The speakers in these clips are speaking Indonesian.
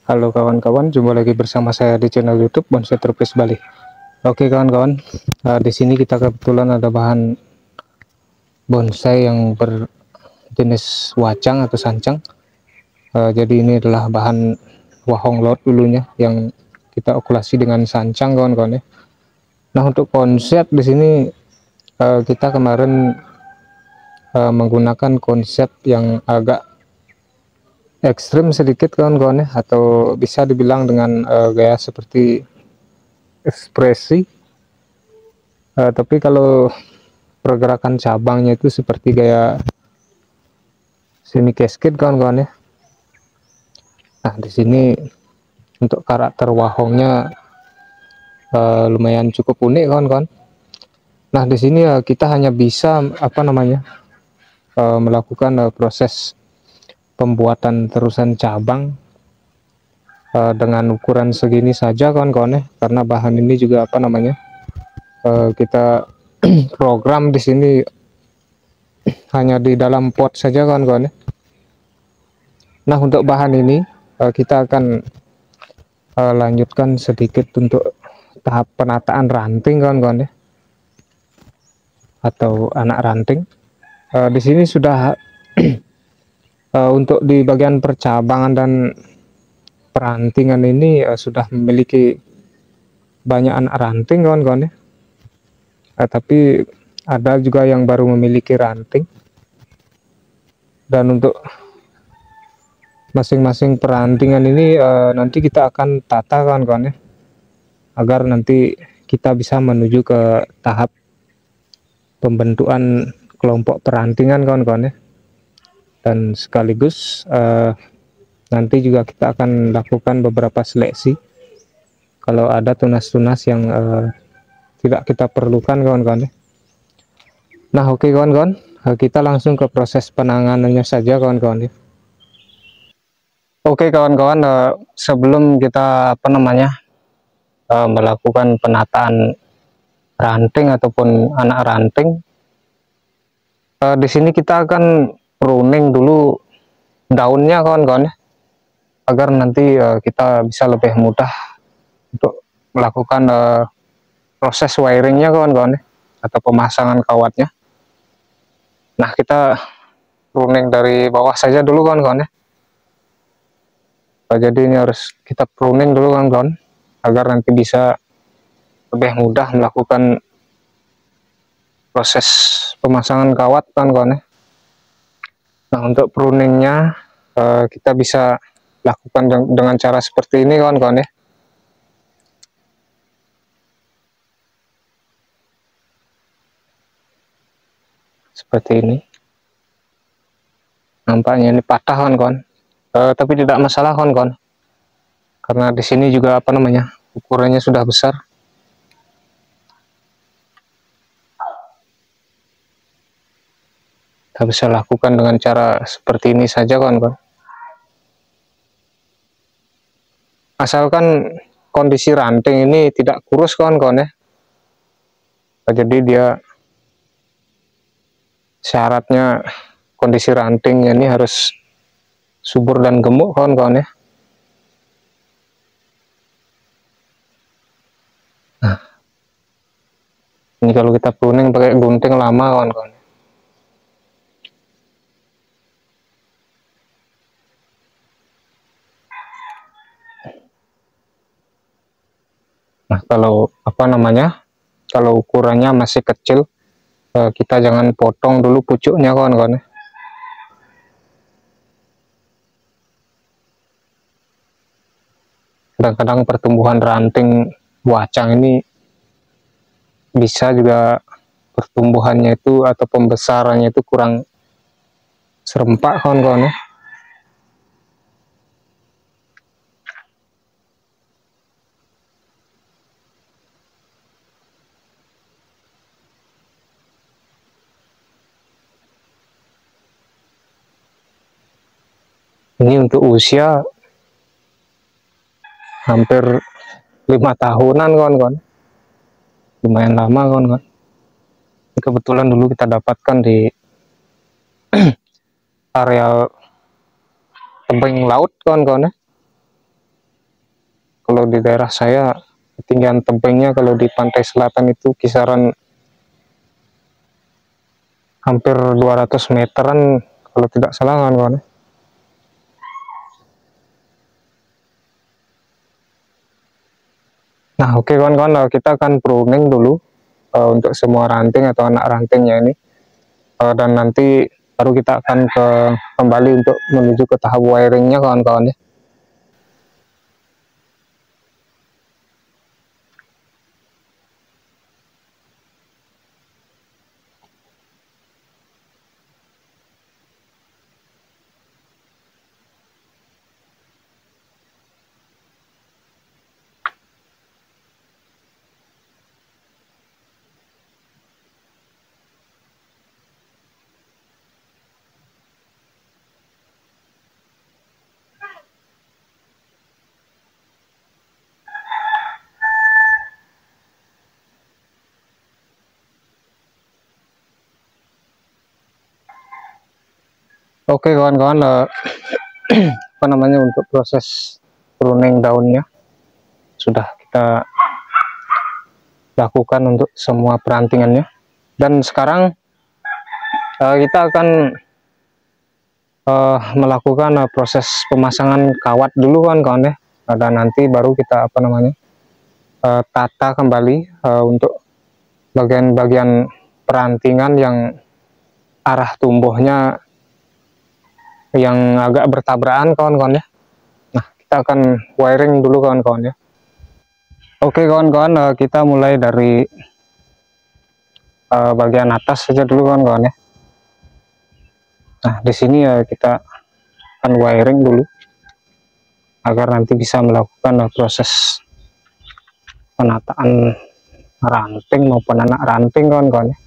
Halo kawan-kawan, jumpa lagi bersama saya di channel YouTube Bonsai Tropis Bali. Oke kawan-kawan, di sini kita kebetulan ada bahan bonsai yang berjenis wacang atau sancang. Jadi ini adalah bahan wahong lot dulunya yang kita okulasi dengan sancang kawan-kawan ya. Nah untuk konsep di sini kita kemarin menggunakan konsep yang agak ekstrim sedikit kawan-kawan ya, atau bisa dibilang dengan gaya seperti ekspresi, tapi kalau pergerakan cabangnya itu seperti gaya semi cascade kawan-kawan ya. Nah di sini untuk karakter wahongnya lumayan cukup unik kawan-kawan. Nah di sini kita hanya bisa melakukan proses pembuatan terusan cabang dengan ukuran segini saja kawan-kawan ya, karena bahan ini juga kita program di sini hanya di dalam pot saja kawan-kawan ya. Nah untuk bahan ini kita akan lanjutkan sedikit untuk tahap penataan ranting kawan-kawan ya, atau anak ranting. Di sini sudah untuk di bagian percabangan dan perantingan ini sudah memiliki banyak anak ranting kawan-kawan ya. Tapi ada juga yang baru memiliki ranting, dan untuk masing-masing perantingan ini nanti kita akan tata kawan-kawan ya, agar nanti kita bisa menuju ke tahap pembentukan kelompok perantingan kawan-kawan ya. Dan sekaligus nanti juga kita akan lakukan beberapa seleksi kalau ada tunas-tunas yang tidak kita perlukan kawan-kawan ya. Nah oke kawan-kawan, kita langsung ke proses penanganannya saja kawan-kawan ya. Oke kawan-kawan, sebelum kita melakukan penataan ranting ataupun anak ranting, di sini kita akan pruning dulu daunnya kawan-kawan ya, agar nanti kita bisa lebih mudah untuk melakukan proses wiringnya kawan-kawan ya, atau pemasangan kawatnya. Nah kita pruning dari bawah saja dulu kawan-kawan ya. Jadi ini harus kita pruning dulu kawan-kawan, agar nanti bisa lebih mudah melakukan proses pemasangan kawat kawan-kawan ya. Nah untuk pruningnya kita bisa lakukan dengan cara seperti ini kawan-kawan ya. Seperti ini. Nampaknya ini patah kawan-kawan. Tapi tidak masalah kawan-kawan, karena di sini juga ukurannya sudah besar. Kita bisa lakukan dengan cara seperti ini saja kawan-kawan, asalkan kondisi ranting ini tidak kurus kawan-kawan ya. Jadi dia syaratnya kondisi rantingnya ini harus subur dan gemuk kawan-kawan ya. Nah, ini kalau kita pruning pakai gunting lama kawan-kawan. Nah kalau kalau ukurannya masih kecil, kita jangan potong dulu pucuknya kawan-kawan ya. Kadang-kadang pertumbuhan ranting wacang ini bisa juga pertumbuhannya itu atau pembesarannya itu kurang serempak kawan-kawan ya. Ini untuk usia hampir 5 tahunan kawan-kawan, lumayan lama kawan-kawan. Kebetulan dulu kita dapatkan di areal tebing laut kawan-kawan ya. kalau di daerah saya ketinggian tebingnya kalau di pantai selatan itu kisaran hampir 200 meteran kalau tidak salah kawan-kawan. Nah oke kawan-kawan, kita akan pruning dulu untuk semua ranting atau anak rantingnya ini. Dan nanti baru kita akan kembali untuk menuju ke tahap wiringnya kawan-kawan ya. Oke kawan-kawan, apa namanya, untuk proses pruning daunnya sudah kita lakukan untuk semua perantingannya. Dan sekarang kita akan melakukan proses pemasangan kawat dulu kawan-kawan ya. Dan nanti baru kita apa namanya, tata kembali untuk bagian-bagian perantingan yang arah tumbuhnya yang agak bertabrakan kawan-kawan ya. Nah kita akan wiring dulu kawan-kawan ya. Oke kawan-kawan, kita mulai dari bagian atas saja dulu kawan-kawan ya. Nah di sini kita akan wiring dulu agar nanti bisa melakukan proses penataan ranting maupun anak ranting kawan-kawan ya.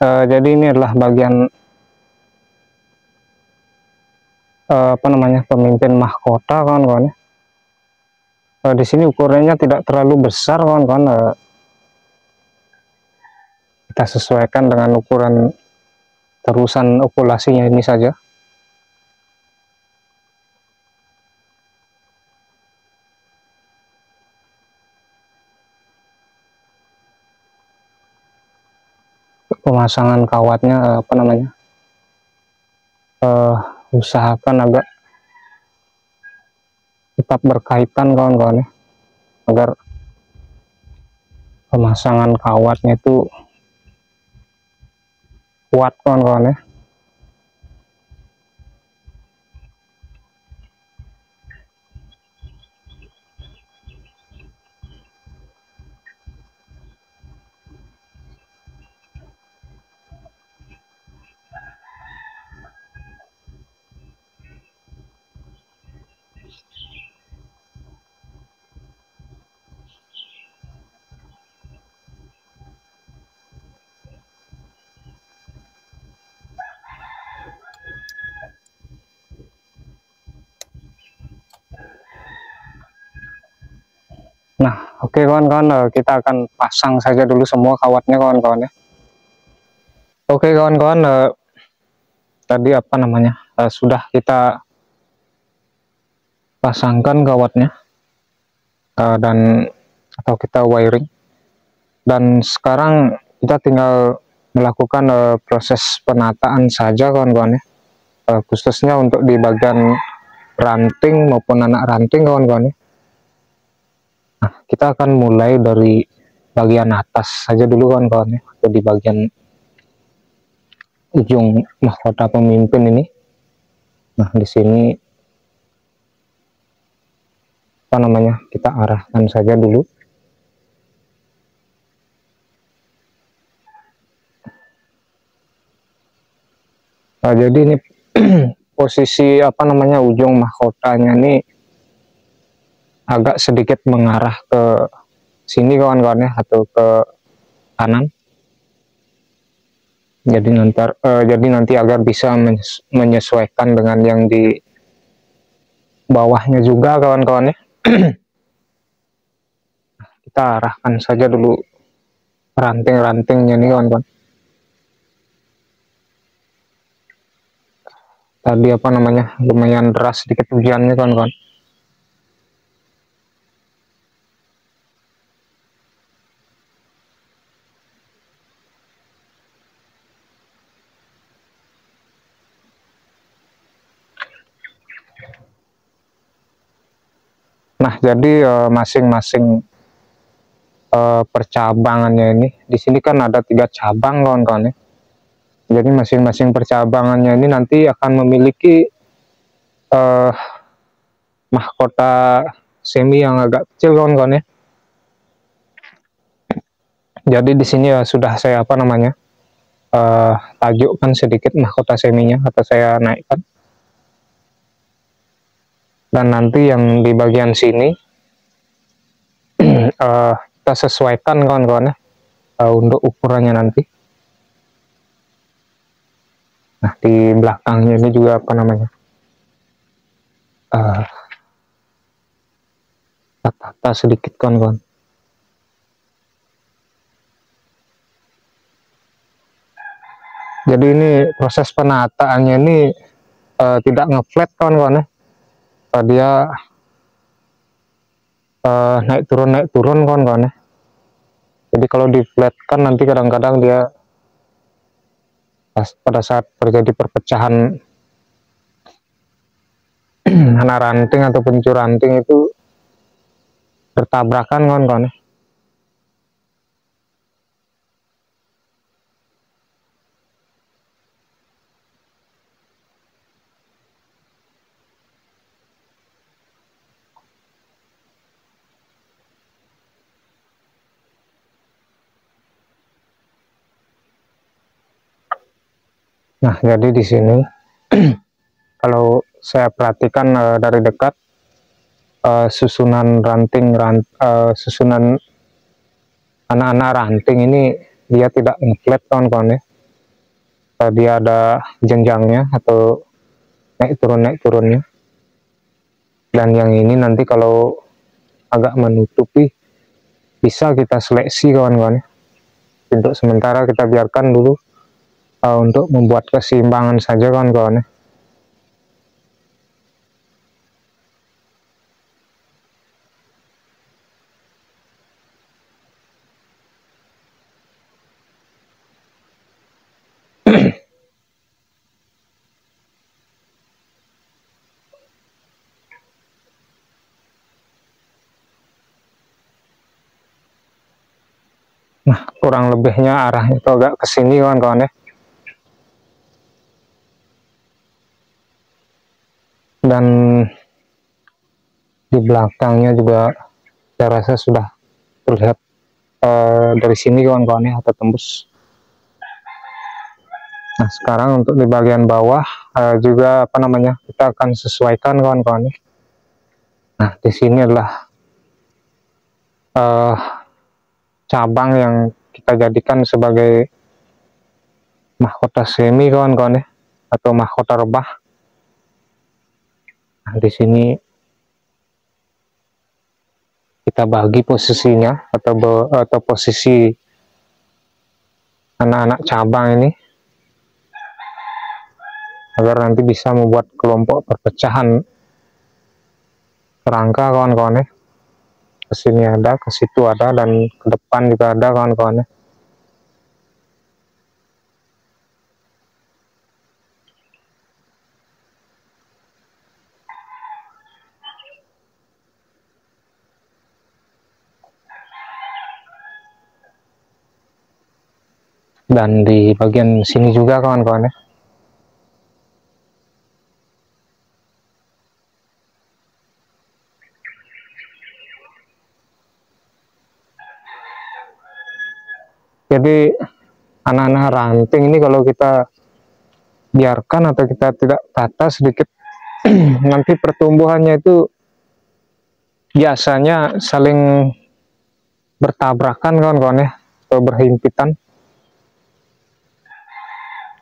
Jadi ini adalah bagian apa namanya, pemimpin mahkota kawan-kawan ya. Di sini ukurannya tidak terlalu besar kawan-kawan, kita sesuaikan dengan ukuran terusan okulasinya ini saja. Pemasangan kawatnya apa namanya, usahakan agak tetap berkaitan kawan-kawan ya, agar pemasangan kawatnya itu kuat kawan-kawan ya. Nah oke kawan-kawan, kita akan pasang saja dulu semua kawatnya kawan-kawan ya. Oke kawan-kawan, tadi apa namanya, sudah kita pasangkan kawatnya dan atau kita wiring, dan sekarang kita tinggal melakukan proses penataan saja kawan-kawan ya, khususnya untuk di bagian ranting maupun anak ranting kawan-kawan ya. Nah kita akan mulai dari bagian atas saja dulu kawan-kawan ya, atau di bagian ujung mahkota pemimpin ini. Nah di sini apa namanya, kita arahkan saja dulu. Nah, jadi ini posisi apa namanya, ujung mahkotanya ini agak sedikit mengarah ke sini kawan-kawan ya, atau ke kanan. Jadi nanti agar bisa menyesuaikan dengan yang di bawahnya juga kawan-kawan ya. Kita arahkan saja dulu ranting-rantingnya nih kawan-kawan. Tadi apa namanya, lumayan deras sedikit hujannya kawan-kawan. Nah, jadi masing-masing percabangannya ini, di sini kan ada 3 cabang kawan-kawan ya. Jadi masing-masing percabangannya ini nanti akan memiliki mahkota semi yang agak kecil kawan-kawan ya. Jadi di sini ya sudah saya apa namanya, tajukkan sedikit mahkota seminya, atau saya naikkan. Dan nanti yang di bagian sini kita sesuaikan kawan-kawan ya, untuk ukurannya nanti. Nah, di belakangnya ini juga apa namanya, tata sedikit kawan-kawan. Jadi ini proses penataannya ini tidak ngeflat kawan-kawan ya. Dia naik turun kawan-kawan ya. Jadi kalau di flat kan nanti kadang-kadang dia pada saat terjadi perpecahan anak ranting atau pencur ranting itu bertabrakan kawan-kawan ya. Nah, jadi di sini kalau saya perhatikan dari dekat, susunan susunan anak-anak ranting ini dia tidak ngeflat kawan-kawan ya. Dia ada jenjangnya atau naik turunnya. Dan yang ini nanti kalau agak menutupi bisa kita seleksi kawan-kawan ya. Untuk sementara kita biarkan dulu untuk membuat keseimbangan saja kawan-kawan ya. Nah, kurang lebihnya arahnya itu agak ke sini kawan-kawan ya. Dan di belakangnya juga saya rasa sudah terlihat dari sini kawan-kawan ya, atau tembus. Nah, sekarang untuk di bagian bawah juga apa namanya, kita akan sesuaikan kawan-kawan ya. Nah, di sini adalah cabang yang kita jadikan sebagai mahkota semi kawan-kawan ya, atau mahkota rebah. Nah, di sini kita bagi posisinya, atau posisi anak-anak cabang ini agar nanti bisa membuat kelompok perpecahan kerangka kawan-kawan ya. Ke sini ada, ke situ ada, dan ke depan juga ada kawan-kawan ya. Dan di bagian sini juga kawan-kawan ya. Jadi anak-anak ranting ini kalau kita biarkan atau kita tidak tata sedikit nanti pertumbuhannya itu biasanya saling bertabrakan kawan-kawan ya, atau berhimpitan.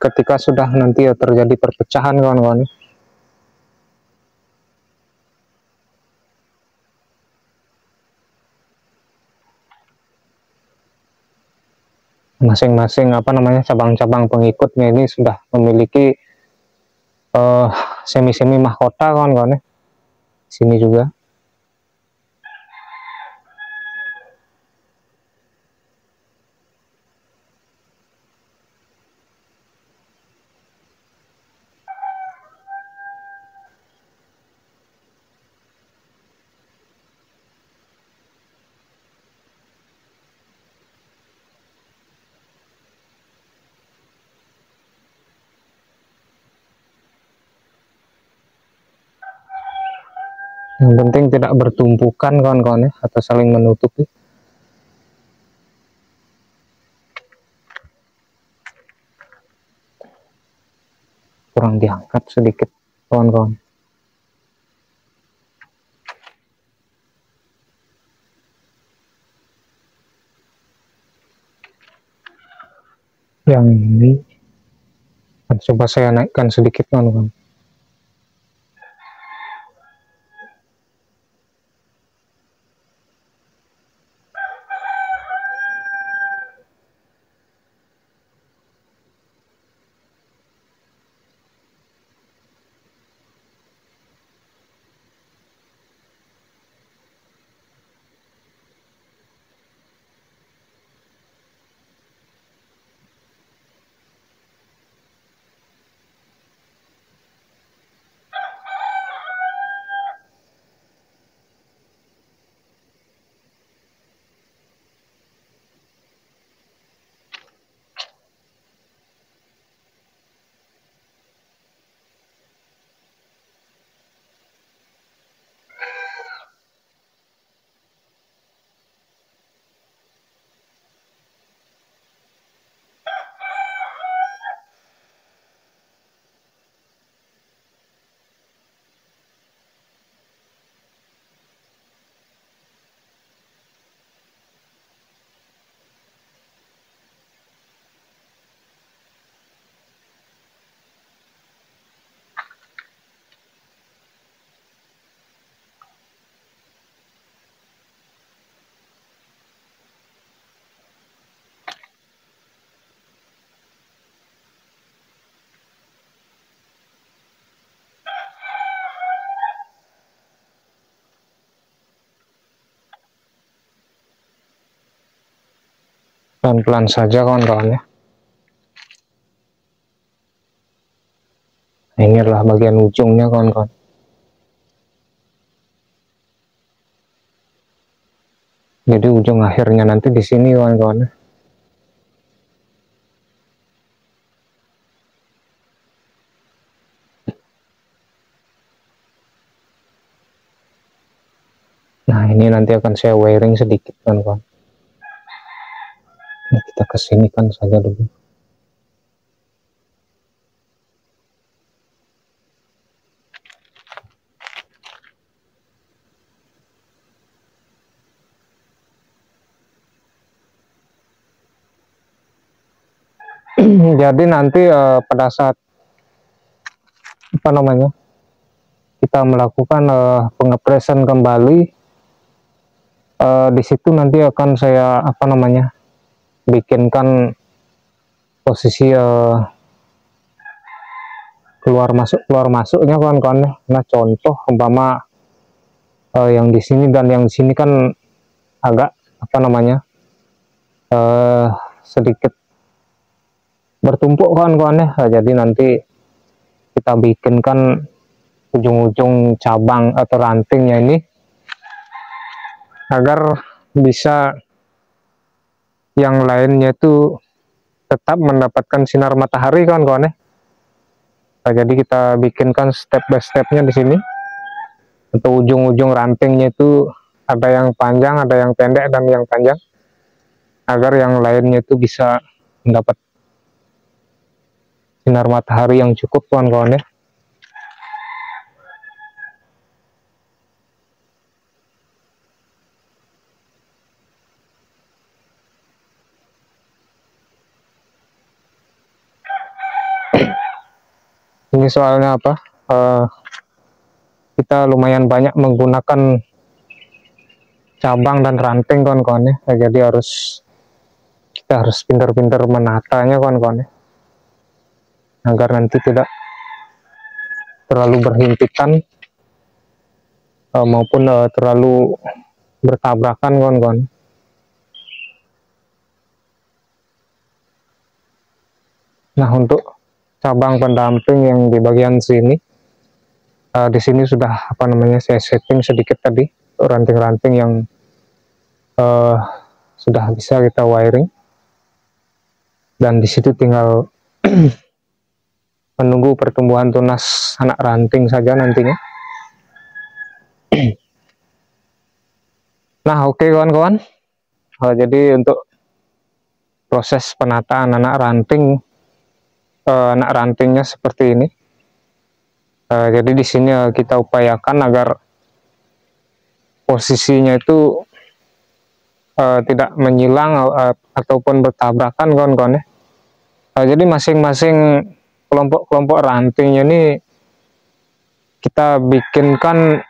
Ketika sudah nanti ya terjadi perpecahan kawan-kawan ya. Masing-masing apa namanya cabang-cabang pengikutnya ini sudah memiliki semi-semi mahkota kawan-kawan ya. Sini juga. Yang penting tidak bertumpukan kawan-kawan ya, atau saling menutupi. Kurang diangkat sedikit kawan-kawan. Yang ini coba saya naikkan sedikit kawan-kawan. Pelan-pelan saja kawan-kawan ya. Nah, ini adalah bagian ujungnya kawan-kawan. Jadi ujung akhirnya nanti di sini kawan-kawan ya. Nah, ini nanti akan saya wiring sedikit kawan-kawan. Nah, kita kesinikan saja dulu. Jadi nanti pada saat apa namanya kita melakukan pengepresan kembali, di situ nanti akan saya apa namanya bikinkan posisi keluar masuknya kawan-kawan ya. Nah, contoh umpama yang di sini dan yang di sini kan agak apa namanya sedikit bertumpuk kawan-kawan ya. Nah, jadi nanti kita bikinkan ujung-ujung cabang atau rantingnya ini agar bisa yang lainnya itu tetap mendapatkan sinar matahari kawan-kawan ya. Nah, jadi kita bikinkan step by stepnya di sini. Untuk ujung-ujung rantingnya itu ada yang panjang, ada yang pendek, dan yang panjang, agar yang lainnya itu bisa mendapat sinar matahari yang cukup kawan-kawan ya. ini soalnya apa? Kita lumayan banyak menggunakan cabang dan ranting kawan-kawan ya. Jadi kita harus pintar-pintar menatanya kawan-kawan ya, agar nanti tidak terlalu berhimpitan maupun terlalu bertabrakan kawan-kawan. Nah, untuk cabang pendamping yang di bagian sini, di sini sudah saya setting sedikit tadi ranting-ranting yang sudah bisa kita wiring, dan di situ tinggal menunggu pertumbuhan tunas anak ranting saja nantinya. Nah, oke kawan-kawan, jadi untuk proses penataan anak rantingnya seperti ini. Jadi di sini kita upayakan agar posisinya itu tidak menyilang ataupun bertabrakan kawan-kawan ya. Jadi masing-masing kelompok-kelompok rantingnya ini kita bikinkan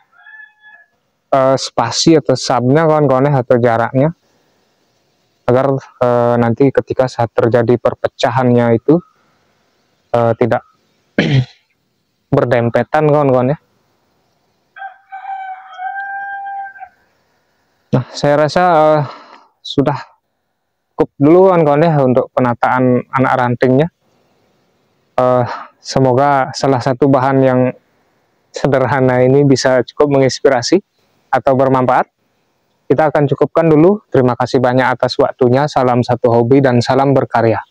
spasi atau subnya kawan-kawan ya, atau jaraknya, agar nanti ketika saat terjadi perpecahannya itu tidak berdempetan kawan-kawan ya. Nah, saya rasa sudah cukup dulu kawan-kawan ya untuk penataan anak rantingnya. Semoga salah satu bahan yang sederhana ini bisa cukup menginspirasi atau bermanfaat. Kita akan cukupkan dulu. Terima kasih banyak atas waktunya. Salam satu hobi dan salam berkarya.